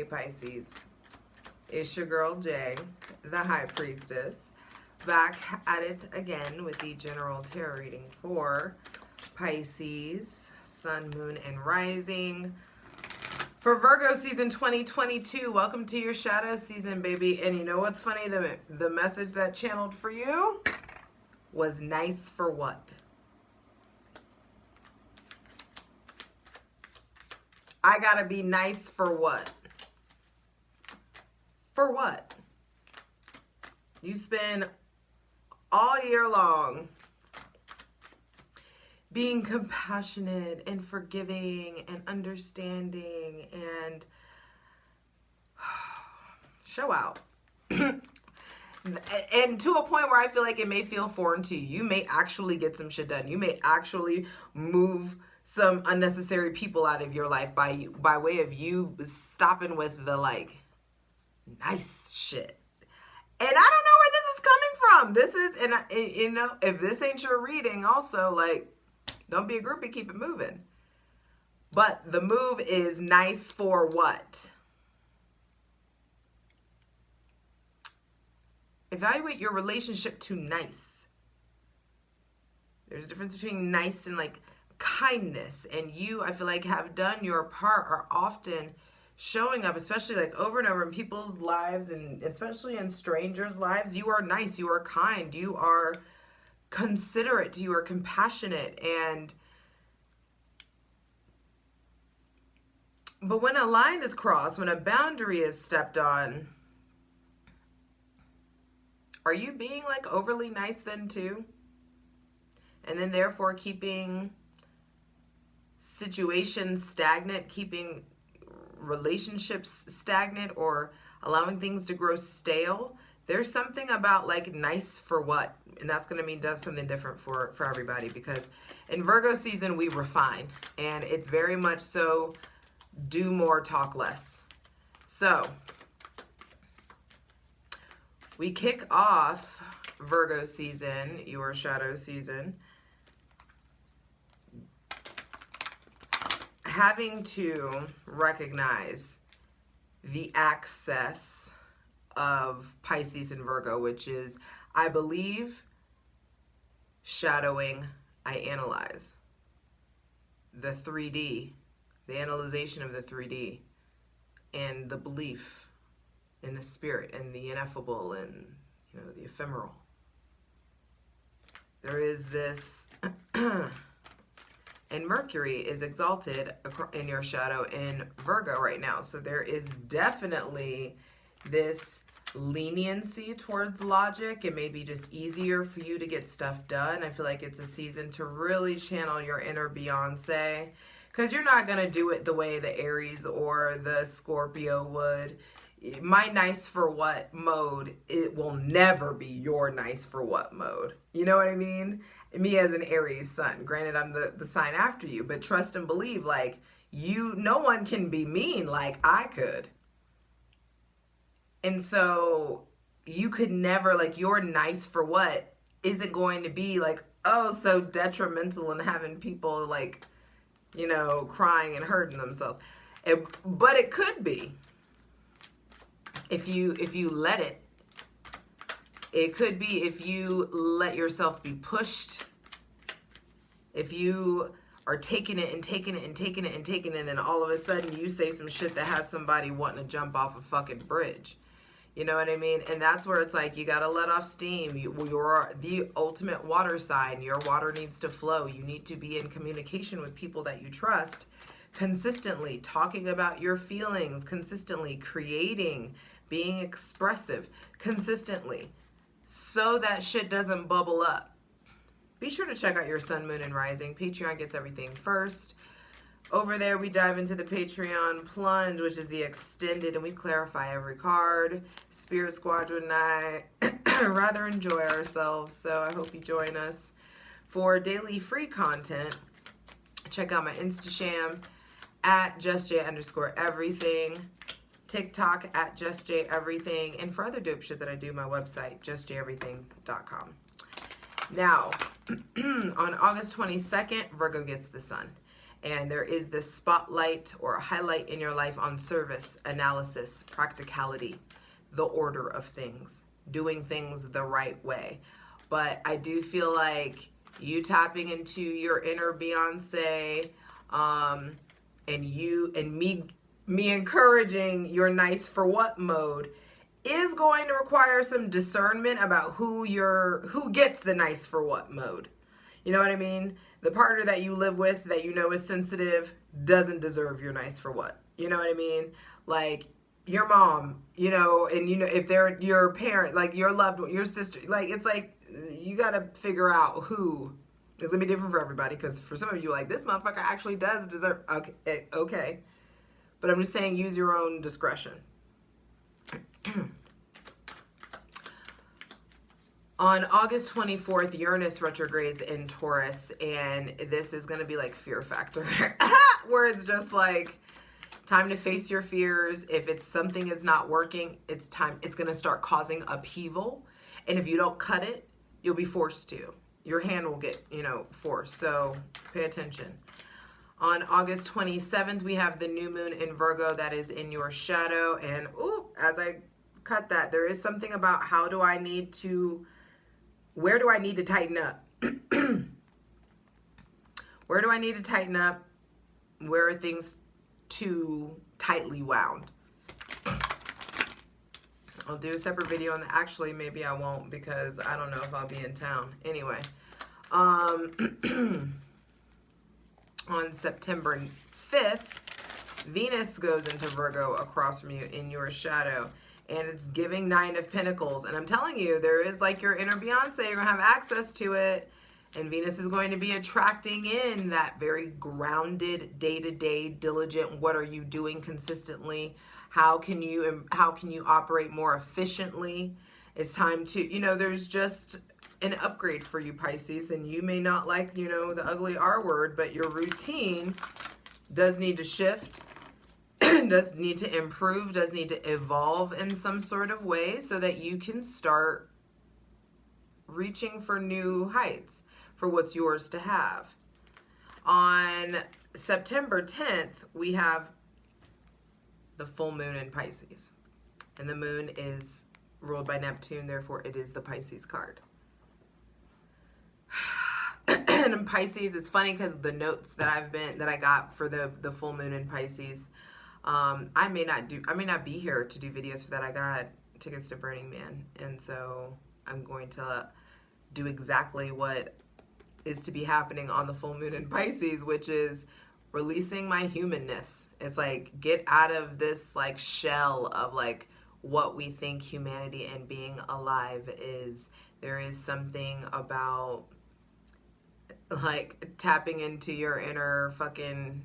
Hey Pisces, it's your girl Jay, the High Priestess, back at it again with the general tarot reading for Pisces, Sun, Moon, and Rising. For Virgo season 2022, welcome to your shadow season, baby. And you know what's funny? The message that channeled for you was nice for what? I gotta be nice for what? For what? You spend all year long being compassionate and forgiving and understanding and show out. And to a point where I feel like it may feel foreign to you. You may actually get some shit done. You may actually move some unnecessary people out of your life by way of you stopping with the like nice shit. And I don't know where this is coming from. This is, and you know, if this ain't your reading, also like, don't be a groupie, keep it moving. But the move is nice for what? Evaluate your relationship to nice. There's a difference between nice and like kindness, and you, I feel like, have done your part, are often showing up, especially like over and over in people's lives, and especially in strangers' lives. You are nice, you are kind, you are considerate, you are compassionate, but when a line is crossed, when a boundary is stepped on, are you being like overly nice then too? And then therefore keeping situations stagnant, keeping relationships stagnant, or allowing things to grow stale? There's something about like nice for what? And that's going to mean something different for everybody, because in Virgo season, we refine, and it's very much so do more, talk less. So we kick off Virgo season, your shadow season, having to recognize the axis of Pisces and Virgo, which is, I believe, shadowing, I analyze. The 3D, the analyzation of the 3D, and the belief in the spirit and the ineffable and, you know, the ephemeral. There is this... And Mercury is exalted in your shadow in Virgo right now. So there is definitely this leniency towards logic. It may be just easier for you to get stuff done. I feel like it's a season to really channel your inner Beyonce, because you're not going to do it the way the Aries or the Scorpio would. My nice for what mode, it will never be your nice for what mode. You know what I mean? Me as an Aries sun, granted I'm the sign after you, but trust and believe, like, no one can be mean like I could. And so you could never, like, your nice for what isn't going to be like, oh, so detrimental and having people like, you know, crying and hurting themselves. But it could be. If you let it. It could be if you let yourself be pushed. If you are taking it and taking it and taking it and taking it, and then all of a sudden you say some shit that has somebody wanting to jump off a fucking bridge. You know what I mean? And that's where it's like, you got to let off steam. You're the ultimate water sign. Your water needs to flow. You need to be in communication with people that you trust consistently, talking about your feelings consistently, creating, being expressive consistently, so that shit doesn't bubble up. Be sure to check out your Sun, Moon, and Rising. Patreon gets everything first. Over there, we dive into the Patreon plunge, which is the extended, and we clarify every card. Spirit Squadron and I rather enjoy ourselves, so I hope you join us. For daily free content, check out my Instasham at justj_everything. TikTok at justjeverything, and for other dope shit that I do, my website, justjeverything.com. Now, on August 22nd, Virgo gets the sun. And there is this spotlight or a highlight in your life on service, analysis, practicality, the order of things, doing things the right way. But I do feel like you tapping into your inner Beyonce, and me encouraging your nice for what mode is going to require some discernment about who gets the nice for what mode. You know what I mean? The partner that you live with that you know is sensitive doesn't deserve your nice for what. You know what I mean? Like your mom, you know, and you know if they're your parent, like your loved one, your sister, like it's like you got to figure out who. It's gonna be different for everybody, because for some of you, like, this motherfucker actually does deserve. Okay, but I'm just saying, use your own discretion. On August 24th, Uranus retrogrades in Taurus, and this is going to be like fear factor, where it's just like time to face your fears. If it's something is not working, it's going to start causing upheaval. And if you don't cut it, you'll be forced to. Your hand will get, forced. So pay attention. On August 27th, we have the new moon in Virgo that is in your shadow. And as I cut that, there is something about where do I need to tighten up? Where do I need to tighten up? Where are things too tightly wound? I'll do a separate video on that. Actually, maybe I won't, because I don't know if I'll be in town. Anyway, on September 5th, Venus goes into Virgo across from you in your shadow. And it's giving 9 of Pentacles. And I'm telling you, there is like your inner Beyonce. You're going to have access to it. And Venus is going to be attracting in that very grounded, day-to-day, diligent, what are you doing consistently? How can you operate more efficiently? It's time to, there's just an upgrade for you, Pisces. And you may not like, the ugly R word, but your routine does need to shift. Does need to improve, does need to evolve in some sort of way, so that you can start reaching for new heights, for what's yours to have. On September 10th, we have the full moon in Pisces. And the moon is ruled by Neptune, therefore it is the Pisces card. And in Pisces, it's funny because the notes that I got for the full moon in Pisces, I may not be here to do videos for that. I got tickets to Burning Man, and so I'm going to do exactly what is to be happening on the full moon in Pisces, which is releasing my humanness. It's like, get out of this like shell of like what we think humanity and being alive is. There is something about like tapping into your inner fucking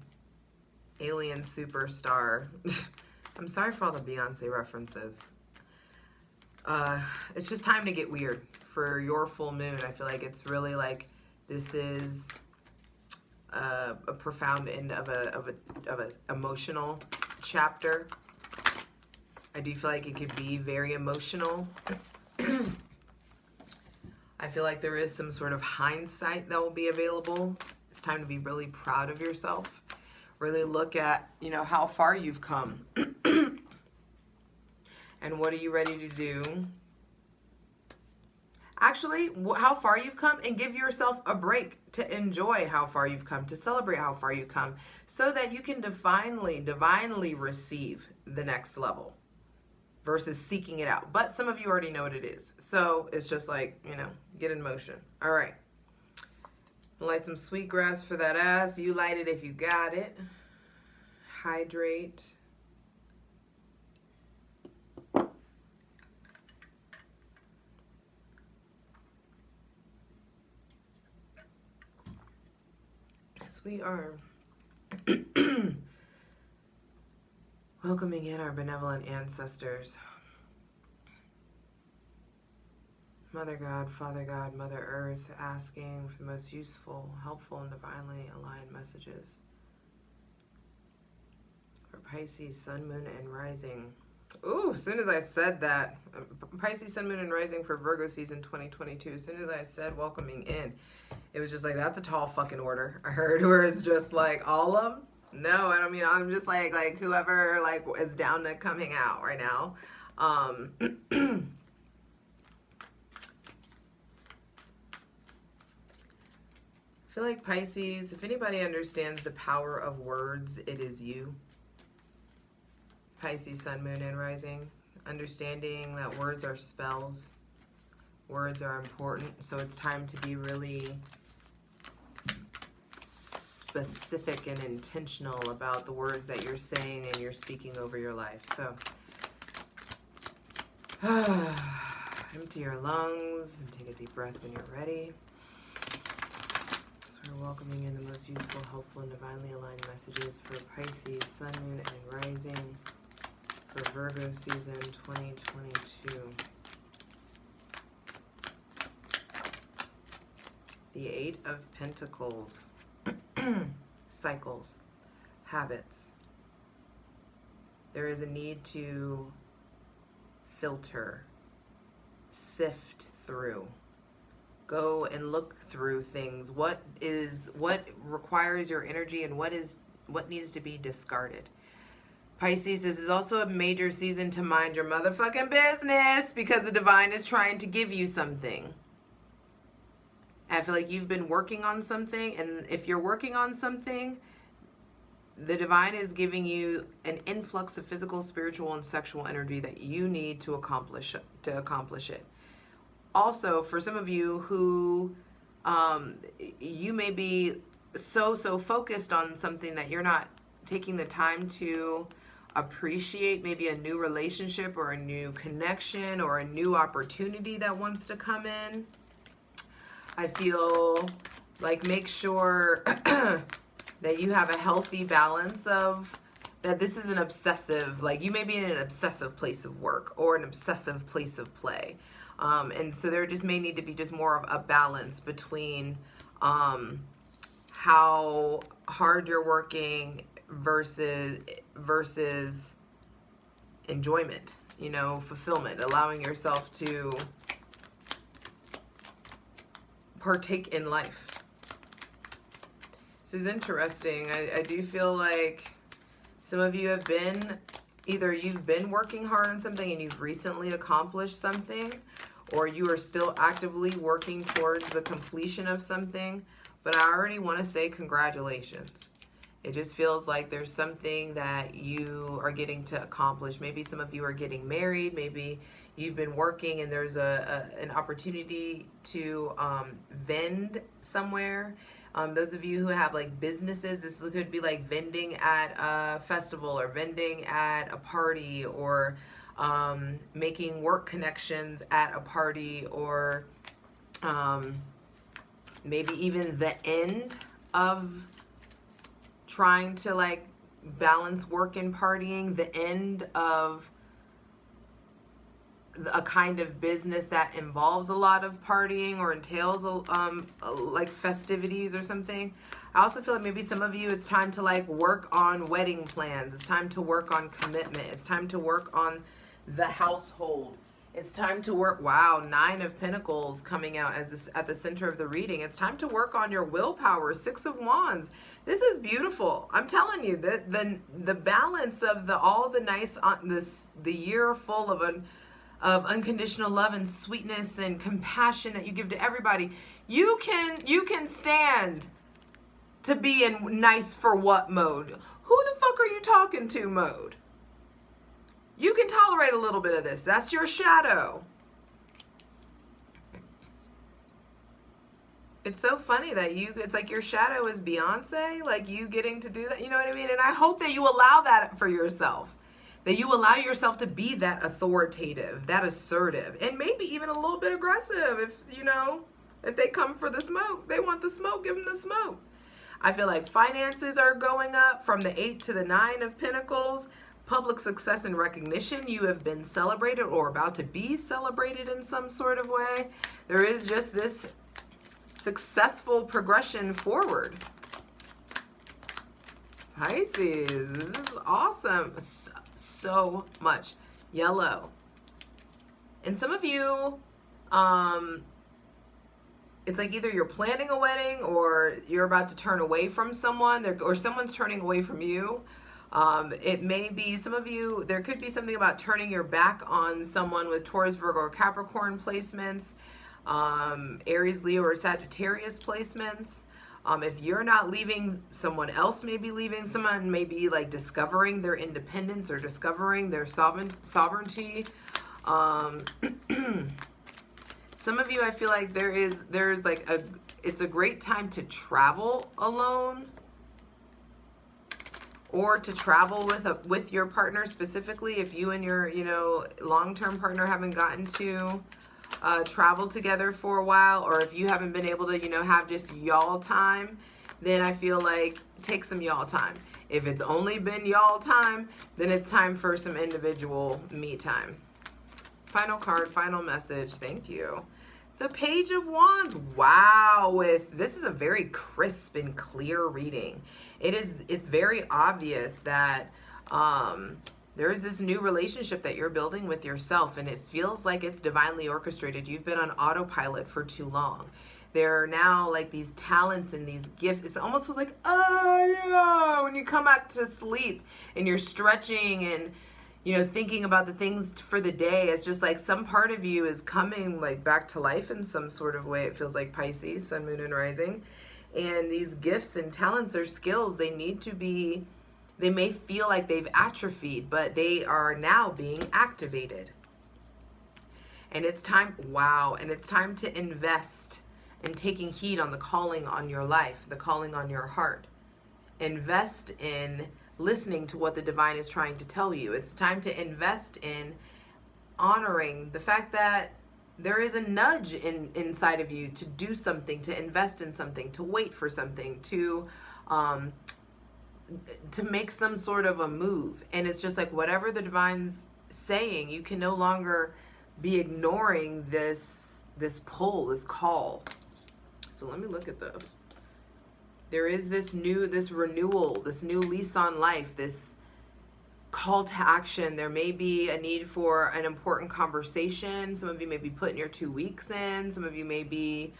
alien superstar. I'm sorry for all the Beyonce references. It's just time to get weird for your full moon. I feel like it's really like this is a profound end of a emotional chapter. I do feel like it could be very emotional. I feel like there is some sort of hindsight that will be available. It's time to be really proud of yourself. Really look at, how far you've come. And what are you ready to do? Actually, how far you've come, and give yourself a break to enjoy how far you've come, to celebrate how far you've come, so that you can divinely receive the next level versus seeking it out. But some of you already know what it is. So it's just like, get in motion. All right. Light some sweetgrass for that ass. You light it if you got it. Hydrate. Yes, we are welcoming in our benevolent ancestors. Mother God, Father God, Mother Earth, asking for the most useful, helpful, and divinely aligned messages for Pisces, Sun, Moon, and Rising. Ooh, as soon as I said that, Pisces, Sun, Moon, and Rising for Virgo season 2022, as soon as I said welcoming in, it was just like, that's a tall fucking order. I heard where it's just like, all of them? No, I don't mean, I'm just like whoever like is down to coming out right now. I feel like Pisces, if anybody understands the power of words, it is you. Pisces, Sun, Moon, and Rising. Understanding that words are spells. Words are important. So it's time to be really specific and intentional about the words that you're saying and you're speaking over your life. So empty your lungs and take a deep breath when you're ready. So we're welcoming in the most useful, helpful, and divinely aligned messages for Pisces, Sun, Moon, and Rising for Virgo season 2022. The Eight of Pentacles. Cycles. Habits. There is a need to filter, sift through, go and look through things. What requires your energy and what needs to be discarded. Pisces, this is also a major season to mind your motherfucking business because the divine is trying to give you something. I feel like you've been working on something, and if you're working on something, the divine is giving you an influx of physical, spiritual, and sexual energy that you need to accomplish it. Also, for some of you who you may be so focused on something that you're not taking the time to appreciate maybe a new relationship or a new connection or a new opportunity that wants to come in. I feel like make sure that you have a healthy balance of that this is an obsessive, like you may be in an obsessive place of work or an obsessive place of play. And so there just may need to be just more of a balance between how hard you're working versus enjoyment, fulfillment, allowing yourself to partake in life. This is interesting. I do feel like some of you have been, either you've been working hard on something and you've recently accomplished something, or you are still actively working towards the completion of something. But I already want to say congratulations. It just feels like there's something that you are getting to accomplish. Maybe some of you are getting married. Maybe you've been working and there's an opportunity to vend somewhere. Those of you who have like businesses, this could be like vending at a festival or vending at a party or making work connections at a party or maybe even the end of trying to like balance work and partying, the end of a kind of business that involves a lot of partying or entails like festivities or something. I also feel like maybe some of you, it's time to like work on wedding plans. It's time to work on commitment. It's time to work on the household. It's time to work, wow, 9 of Pentacles coming out as this at the center of the reading. It's time to work on your willpower, 6 of Wands. This is beautiful. I'm telling you, the balance of all the nice, the year full of unconditional love and sweetness and compassion that you give to everybody. You can stand to be in nice for what mode. Who the fuck are you talking to mode? You can tolerate a little bit of this. That's your shadow. It's so funny that it's like your shadow is Beyonce, like you getting to do that, you know what I mean? And I hope that you allow that for yourself. That you allow yourself to be that authoritative, that assertive, and maybe even a little bit aggressive if they come for the smoke. They want the smoke, give them the smoke. I feel like finances are going up from the 8 to the 9 of Pentacles. Public success and recognition. You have been celebrated or about to be celebrated in some sort of way. There is just this successful progression forward. Pisces, this is awesome. So much Yellow. And some of you, um, it's like either you're planning a wedding or you're about to turn away from someone, or someone's turning away from you. It may be some of you, there could be something about turning your back on someone with Taurus, Virgo, or Capricorn placements, Aries, Leo, or Sagittarius placements. If you're not leaving, someone else may be leaving. Someone may be like discovering their independence or discovering their sovereignty. Um, Some of you, I feel like there's like it's a great time to travel alone, or to travel with your partner, specifically if you and your, long-term partner haven't gotten to travel together for a while, or if you haven't been able to, have just y'all time, then I feel like take some y'all time. If it's only been y'all time, then it's time for some individual me time. Final card, final message. Thank you. The Page of Wands. Wow, this is a very crisp and clear reading. It's very obvious that there is this new relationship that you're building with yourself, and it feels like it's divinely orchestrated. You've been on autopilot for too long. There are now like these talents and these gifts. It almost feels like, oh yeah, when you come back to sleep and you're stretching and thinking about the things for the day. It's just like some part of you is coming like back to life in some sort of way. It feels like Pisces, Sun, Moon, and Rising. And these gifts and talents or skills, they may feel like they've atrophied, but they are now being activated. And it's time, wow, and it's time to invest in taking heed on the calling on your life, the calling on your heart. Invest in listening to what the divine is trying to tell you. It's time to invest in honoring the fact that there is a nudge inside of you to do something, to invest in something, to wait for something, to make some sort of a move. And it's just like whatever the divine's saying, you can no longer be ignoring this pull, this call. So let me look at this. There is this renewal, this new lease on life, this call to action. There may be a need for an important conversation. Some of you may be putting your 2 weeks in. Some of you may be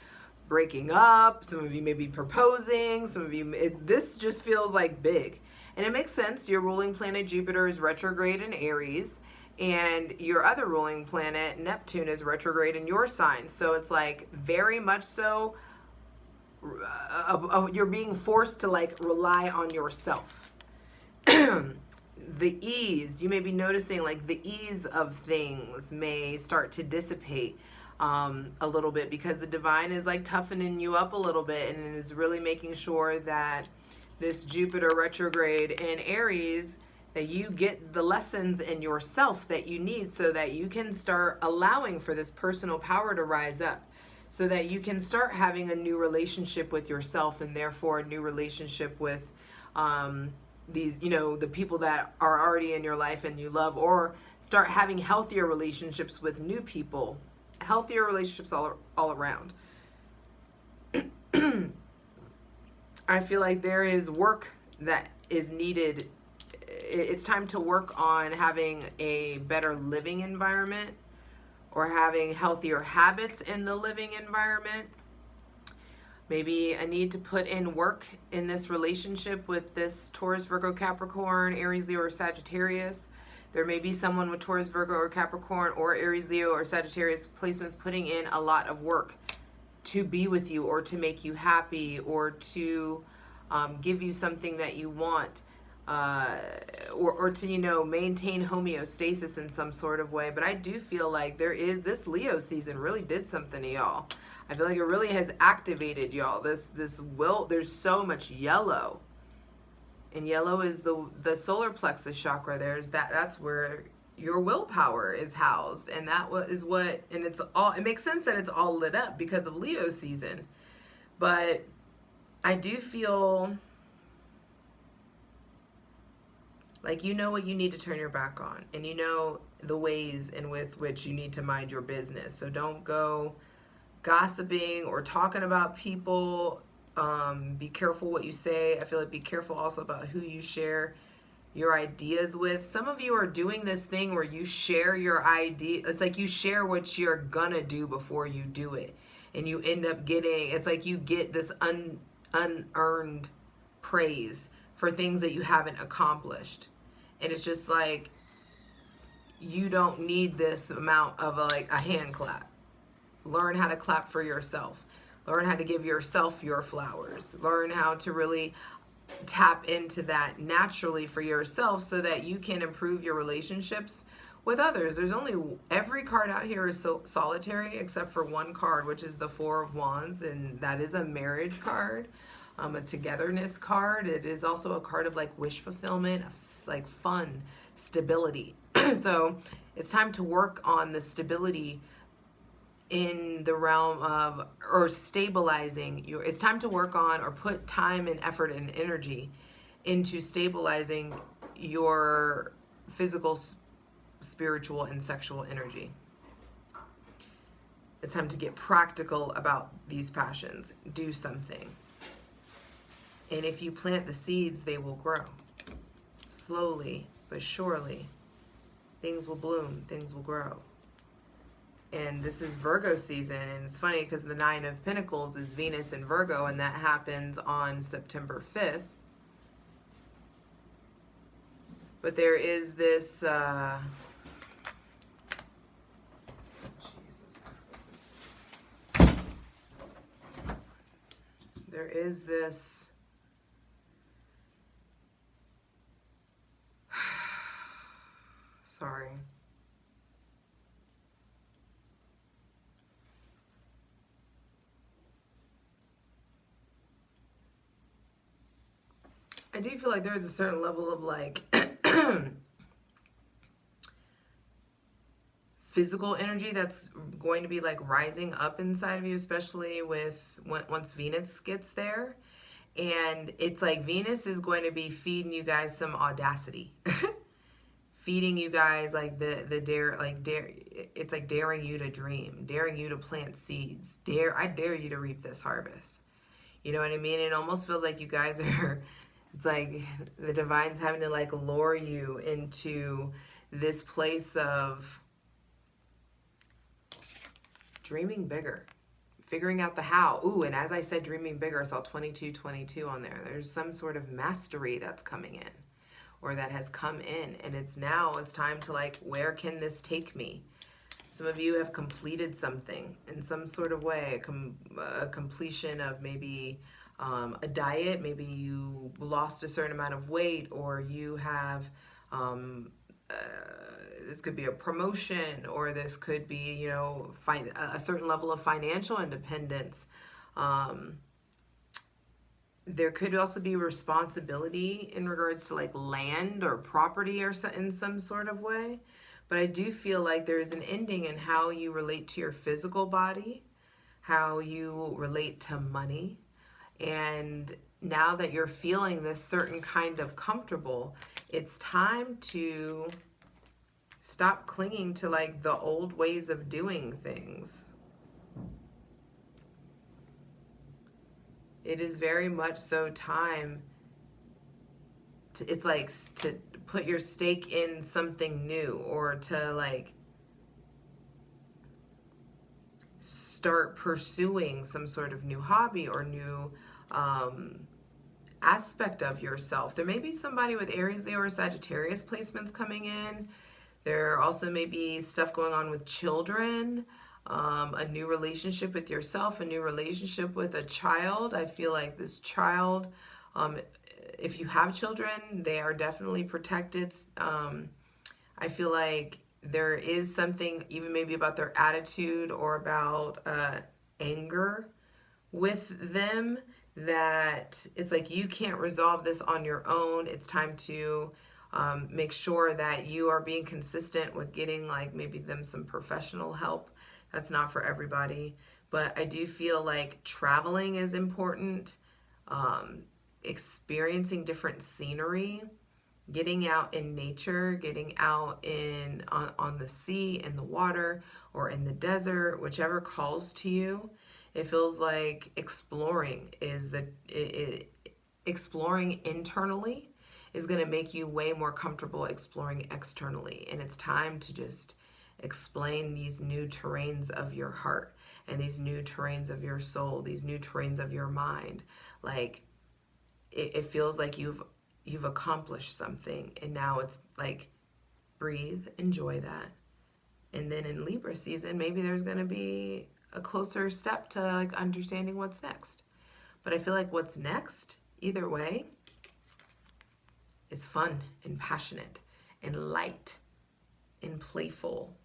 breaking up. Some of you may be proposing. Some of you, this just feels like big. And it makes sense. Your ruling planet Jupiter is retrograde in Aries, and your other ruling planet Neptune is retrograde in your sign. So it's like very much so you're being forced to like rely on yourself. The ease, you may be noticing like the ease of things may start to dissipate a little bit, because the divine is like toughening you up a little bit and is really making sure that this Jupiter retrograde in Aries, that you get the lessons in yourself that you need so that you can start allowing for this personal power to rise up, so that you can start having a new relationship with yourself, and therefore a new relationship with these, the people that are already in your life and you love, or start having healthier relationships with new people, healthier relationships all around. I feel like there is work that is needed. It's time to work on having a better living environment, or having healthier habits in the living environment. Maybe a need to put in work in this relationship with this Taurus, Virgo, Capricorn, Aries, Leo, or Sagittarius. There may be someone with Taurus, Virgo, or Capricorn, or Aries, Leo, or Sagittarius placements putting in a lot of work to be with you, or to make you happy, or to give you something that you want. Or to, maintain homeostasis in some sort of way. But I do feel like this Leo season really did something to y'all. I feel like it really has activated y'all. There's so much yellow. And yellow is the solar plexus chakra. That's where your willpower is housed. And it makes sense that it's all lit up because of Leo season. But I do feel like you know what you need to turn your back on, and you know the ways in with which you need to mind your business. So don't go gossiping or talking about people. Be careful what you say. I feel like be careful also about who you share your ideas with. Some of you are doing this thing where you share your idea. It's like you share what you're gonna do before you do it. And you end up getting, it's like you get this unearned praise for things that you haven't accomplished. And it's just like, you don't need this amount of like a hand clap. Learn how to clap for yourself. Learn how to give yourself your flowers. Learn how to really tap into that naturally for yourself so that you can improve your relationships with others. There's only, every card out here is so solitary except for one card, which is the Four of Wands, and that is a marriage card, a togetherness card. It is also a card of like wish fulfillment, of like fun, stability. So it's time to work on the stability in the realm of, or stabilizing your, it's time to work on or put time and effort and energy into stabilizing your physical, spiritual, and sexual energy. It's time to get practical about these passions. Do something. And if you plant the seeds, they will grow. Slowly but surely, things will bloom, things will grow. And this is Virgo season, and it's funny because the Nine of Pentacles is Venus in Virgo, and that happens on September 5th. But there is this there is this sorry. I do feel like there's a certain level of like physical energy that's going to be like rising up inside of you, especially with once Venus gets there. And it's like Venus is going to be feeding you guys some audacity. Feeding you guys like the dare, it's like daring you to dream, daring you to plant seeds. I dare you to reap this harvest. You know what I mean? It almost feels like you guys are, it's like the divine's having to like lure you into this place of dreaming bigger, figuring out the how. Ooh, and as I said, dreaming bigger, I saw 2222 on there. There's some sort of mastery that's coming in, or that has come in, and it's time to like, where can this take me? Some of you have completed something in some sort of way, a completion of maybe a diet, maybe you lost a certain amount of weight, or you have, this could be a promotion, or this could be, you know, a certain level of financial independence. There could also be responsibility in regards to like land or property or in some sort of way. But I do feel like there is an ending in how you relate to your physical body, how you relate to money. And now that you're feeling this certain kind of comfortable, it's time to stop clinging to like the old ways of doing things. It is very much so time to, it's like to put your stake in something new, or to like start pursuing some sort of new hobby or new aspect of yourself. There may be somebody with Aries, Leo, or Sagittarius placements coming in. There also may be stuff going on with children, a new relationship with yourself, a new relationship with a child. I feel like this child, if you have children, they are definitely protected. I feel like there is something even maybe about their attitude or about anger with them, that it's like you can't resolve this on your own. It's time to make sure that you are being consistent with getting like maybe them some professional help. That's not for everybody, but I do feel like traveling is important, experiencing different scenery, getting out in nature, getting out in on the sea, in the water, or in the desert, whichever calls to you. It feels like exploring is exploring internally is going to make you way more comfortable exploring externally. And it's time to just explain these new terrains of your heart and these new terrains of your soul, these new terrains of your mind. Like it feels like you've accomplished something, and now it's like breathe, enjoy that. And then in Libra season, maybe there's going to be a closer step to like understanding what's next. But I feel like what's next, either way, is fun and passionate and light and playful.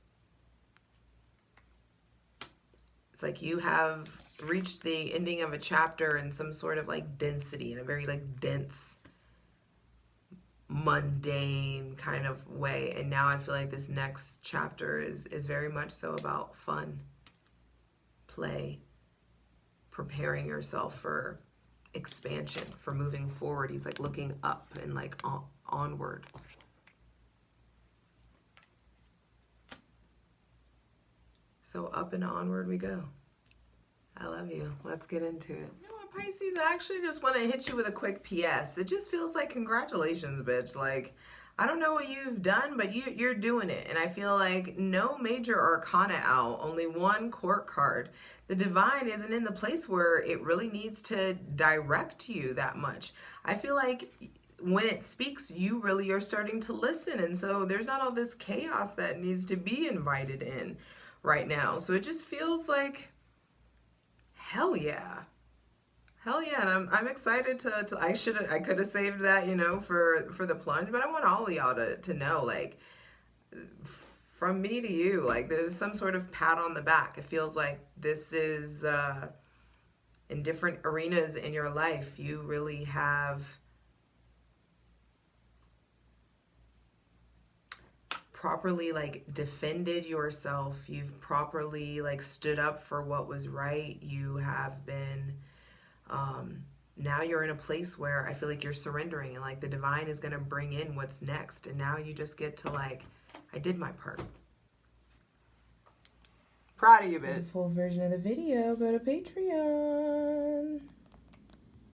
It's like you have reached the ending of a chapter in some sort of like density, in a very like dense, mundane kind of way. And now I feel like this next chapter is very much so about fun, play, preparing yourself for expansion, for moving forward. He's like looking up and like onward. So up and onward we go. I love you. Let's get into it. You know what, Pisces? I actually just want to hit you with a quick PS. It just feels like congratulations, bitch. Like, I don't know what you've done, but you're doing it. And I feel like no major arcana out, only one court card. The divine isn't in the place where it really needs to direct you that much. I feel like when it speaks, you really are starting to listen. And so there's not all this chaos that needs to be invited in right now. So it just feels like, hell yeah. Hell yeah, and I'm excited to I could have saved that, you know, for the plunge, but I want all of y'all to know, like, from me to you, like, there's some sort of pat on the back. It feels like this is in different arenas in your life, you really have properly like defended yourself. You've properly like stood up for what was right. You have been now you're in a place where I feel like you're surrendering, and like the divine is going to bring in what's next, and now you just get to like, I did my part. Proud of you, bitch. For the full version of the video, go to Patreon.